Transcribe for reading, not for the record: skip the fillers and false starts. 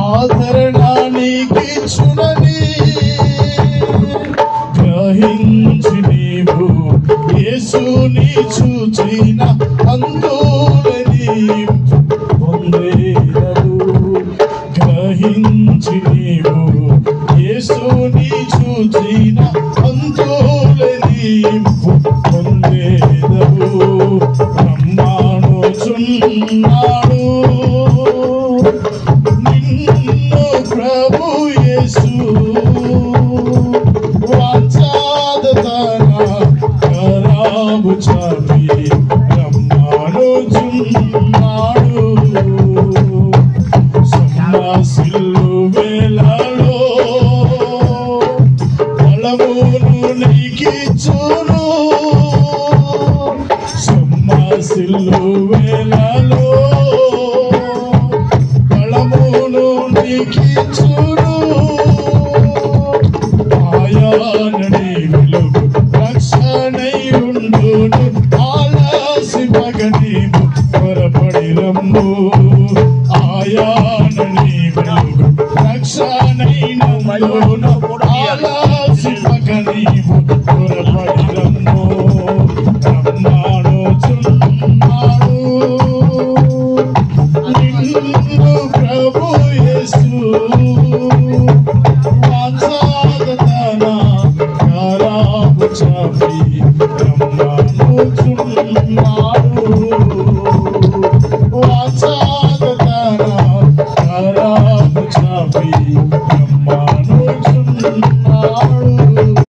ఆదరణానికి చునని గ్రహించి నీవు యేసుని చూచిన అందులని పొందేదవు. గ్రహించి నీవు యేసుని చూచిన అందులని పొందేదవు. రమ్మానుచున్నాడు నిన్ను ప్రభు యేసు, వాంఛాదతన కరాబు చాపి రమ్మానుచున్నాడు. సొమ్మసిల్లు వేళలో బలమును నీకిచ్చును. సొమ్మసిల్లు వేళలో బలమును నీకిచ్చును. ఆయానని వెలుగు రక్షణై ఉండును. ఆలసింపగ నీవు త్వరపడి రమ్ము. ఆయానని వెలుగు రక్షణై ఉండును. ఆలసింపగ నీవు త్వరపడి రమ్ము. రమ్మానుచున్నాడు నిన్ను ప్రభు యేసు, వాంఛాదతన కరాబు చాపి రమ్మానుచున్నాడు.